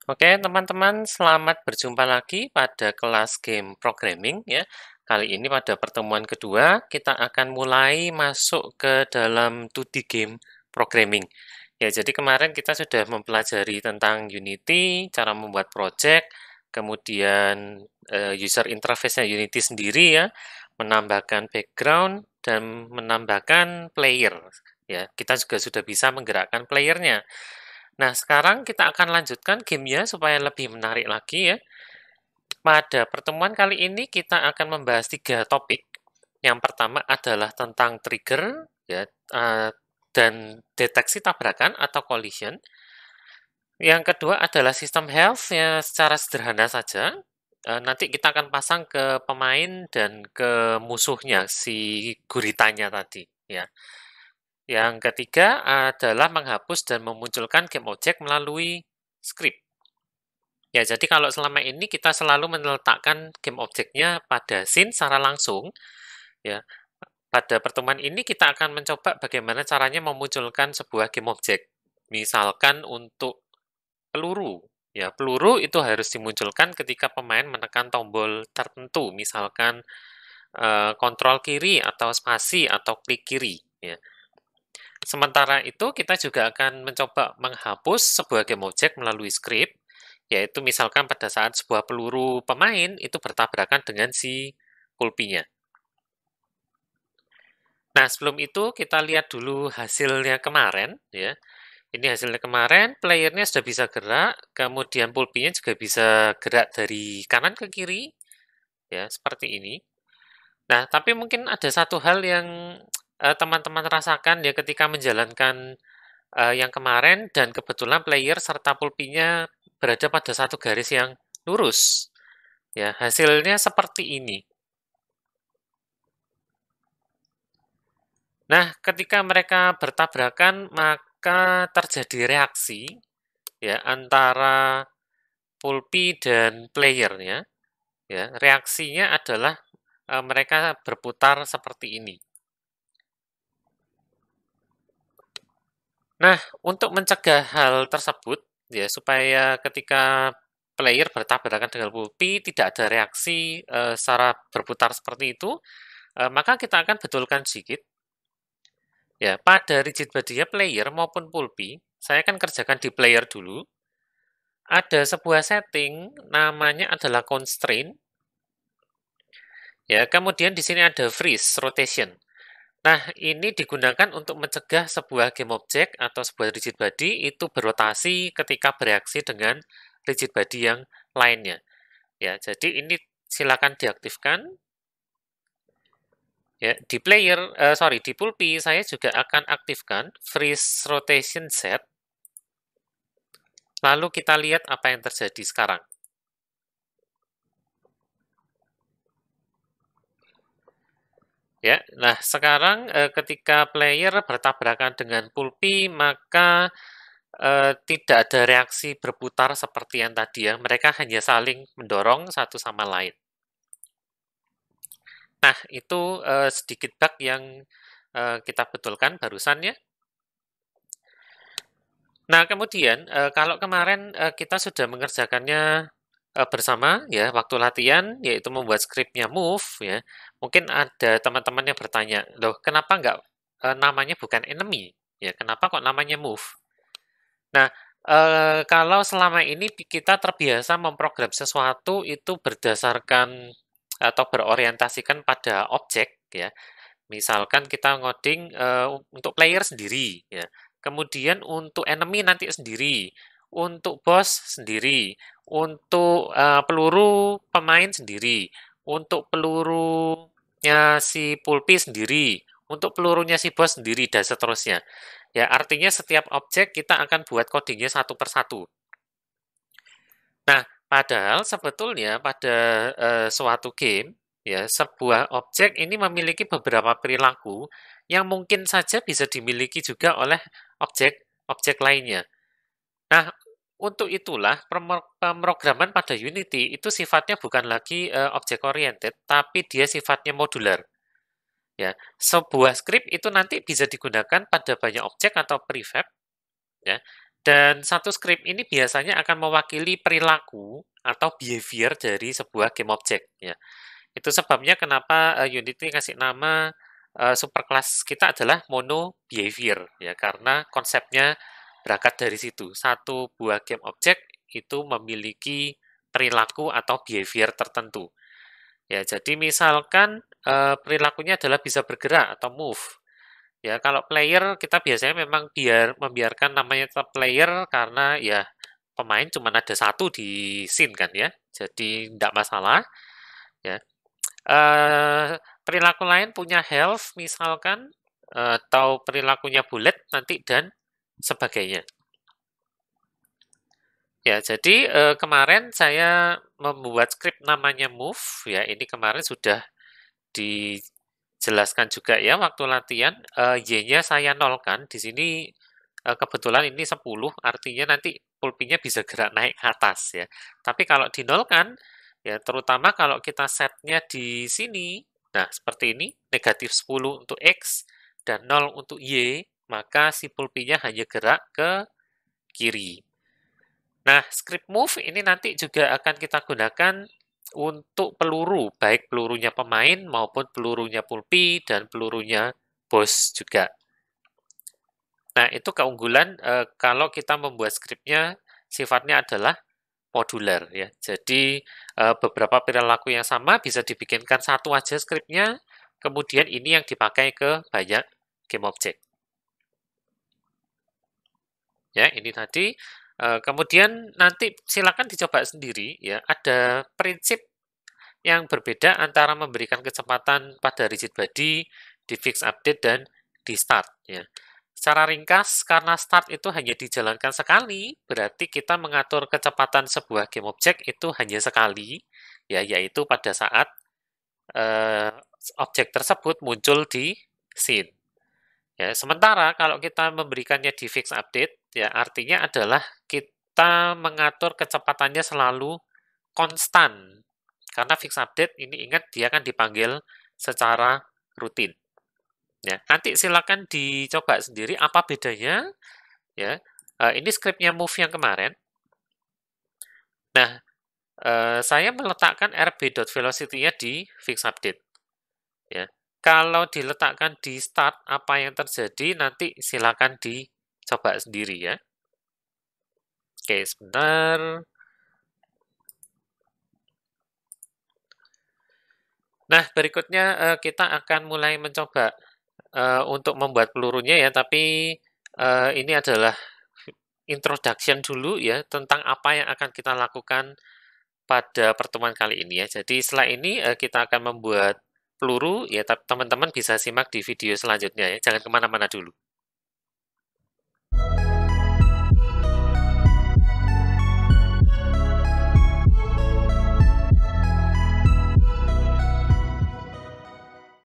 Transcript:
Oke, teman-teman, selamat berjumpa lagi pada kelas game programming ya. Kali ini pada pertemuan kedua, kita akan mulai masuk ke dalam 2D game programming. Ya, jadi kemarin kita sudah mempelajari tentang Unity, cara membuat project, kemudian user interface-nya Unity sendiri ya, menambahkan background dan menambahkan player. Ya, kita juga sudah bisa menggerakkan playernya. Nah, sekarang kita akan lanjutkan gamenya supaya lebih menarik lagi ya. Pada pertemuan kali ini kita akan membahas 3 topik. Yang pertama adalah tentang trigger ya, dan deteksi tabrakan atau collision. Yang kedua adalah sistem health ya, secara sederhana saja. Nanti kita akan pasang ke pemain dan ke musuhnya si guritanya tadi ya. Yang ketiga adalah menghapus dan memunculkan game object melalui script. Ya, jadi kalau selama ini kita selalu meletakkan game objeknya pada scene secara langsung, ya. Pada pertemuan ini kita akan mencoba bagaimana caranya memunculkan sebuah game object. Misalkan untuk peluru, ya, peluru itu harus dimunculkan ketika pemain menekan tombol tertentu, misalkan kontrol kiri atau spasi atau klik kiri, ya. Sementara itu, kita juga akan mencoba menghapus sebuah game object melalui script, yaitu misalkan pada saat sebuah peluru pemain itu bertabrakan dengan si pulpinya. Nah, sebelum itu kita lihat dulu hasilnya kemarin, ya. Ini hasilnya kemarin, playernya sudah bisa gerak, kemudian pulpinya juga bisa gerak dari kanan ke kiri, ya, seperti ini. Nah, tapi mungkin ada satu hal yang teman-teman rasakan ya ketika menjalankan yang kemarin dan kebetulan player serta pulpinya berada pada satu garis yang lurus. Ya, hasilnya seperti ini. Nah, ketika mereka bertabrakan, maka terjadi reaksi ya antara pulpi dan playernya. Ya, reaksinya adalah mereka berputar seperti ini. Nah, untuk mencegah hal tersebut, ya supaya ketika player bertabrakan dengan pulpi tidak ada reaksi secara berputar seperti itu, maka kita akan betulkan sedikit. Ya, pada rigid body player maupun pulpi, saya akan kerjakan di player dulu. Ada sebuah setting, namanya adalah constraint. Ya, kemudian di sini ada freeze rotation. Nah, ini digunakan untuk mencegah sebuah game object atau sebuah rigid body itu berotasi ketika bereaksi dengan rigid body yang lainnya. Ya, jadi ini silakan diaktifkan. Ya, di player, di pulpi saya juga akan aktifkan freeze rotation set. Lalu kita lihat apa yang terjadi sekarang. Ya, nah sekarang ketika player bertabrakan dengan pulpi, maka tidak ada reaksi berputar seperti yang tadi ya. Mereka hanya saling mendorong satu sama lain. Nah, itu sedikit bug yang kita betulkan barusan ya. Nah, kemudian kalau kemarin kita sudah mengerjakannya bersama ya waktu latihan, yaitu membuat skripnya move ya. Mungkin ada teman-teman yang bertanya, loh kenapa nggak namanya bukan enemy? Ya, kenapa kok namanya move? Nah, kalau selama ini kita terbiasa memprogram sesuatu itu berdasarkan atau berorientasikan pada objek ya. Misalkan kita ngoding untuk player sendiri ya. Kemudian untuk enemy nanti sendiri, untuk boss sendiri, untuk peluru pemain sendiri, untuk pelurunya si pulpi sendiri, untuk pelurunya si bos sendiri dan seterusnya. Ya, artinya setiap objek kita akan buat codingnya satu persatu. Nah, padahal sebetulnya pada suatu game, ya, sebuah objek ini memiliki beberapa perilaku yang mungkin saja bisa dimiliki juga oleh objek-objek lainnya. Nah, untuk itulah pemrograman pada Unity itu sifatnya bukan lagi object oriented, tapi dia sifatnya modular. Ya, sebuah script itu nanti bisa digunakan pada banyak objek atau prefab, ya. Dan satu script ini biasanya akan mewakili perilaku atau behavior dari sebuah game object ya. Itu sebabnya kenapa Unity ngasih nama superclass kita adalah mono behavior ya, karena konsepnya berangkat dari situ. Satu buah game object itu memiliki perilaku atau behavior tertentu. Ya, jadi misalkan perilakunya adalah bisa bergerak atau move. Ya, kalau player kita biasanya memang membiarkan namanya tetap player karena ya pemain cuma ada satu di scene kan ya. Jadi tidak masalah ya. Perilaku lain punya health misalkan atau perilakunya bullet nanti dan sebagainya. Ya, jadi kemarin saya membuat script namanya move ya. Ini kemarin sudah dijelaskan juga ya waktu latihan. Y-nya saya nolkan. Di sini kebetulan ini 10, artinya nanti pulpinya bisa gerak naik ke atas ya. Tapi kalau dinolkan, ya terutama kalau kita setnya di sini, nah seperti ini, negatif 10 untuk X dan 0 untuk Y, maka si pulpinya hanya gerak ke kiri. Nah, script move ini nanti juga akan kita gunakan untuk peluru, baik pelurunya pemain maupun pelurunya pulpi dan pelurunya bos juga. Nah, itu keunggulan kalau kita membuat skripnya sifatnya adalah modular ya. Jadi beberapa perilaku yang sama bisa dibikinkan satu aja skripnya, kemudian ini yang dipakai ke banyak game object. Ya, ini tadi. Kemudian nanti silakan dicoba sendiri ya. Ada prinsip yang berbeda antara memberikan kecepatan pada rigid body, di fix update, dan di start. Ya. Secara ringkas, karena start itu hanya dijalankan sekali, berarti kita mengatur kecepatan sebuah game object itu hanya sekali, ya, yaitu pada saat objek tersebut muncul di scene. Ya, sementara kalau kita memberikannya di fix update, ya artinya adalah kita mengatur kecepatannya selalu konstan. Karena fix update ini ingat dia akan dipanggil secara rutin. Ya, nanti silakan dicoba sendiri apa bedanya. Ya, ini scriptnya move yang kemarin. Nah, saya meletakkan rb.velocity-nya di fix update. Ya, kalau diletakkan di start, apa yang terjadi nanti silakan dicoba sendiri ya. Oke, sebentar. Nah, berikutnya kita akan mulai mencoba untuk membuat pelurunya ya, tapi ini adalah introduction dulu ya tentang apa yang akan kita lakukan pada pertemuan kali ini ya. Jadi setelah ini kita akan membuat peluru ya, teman-teman bisa simak di video selanjutnya ya. Jangan kemana-mana dulu.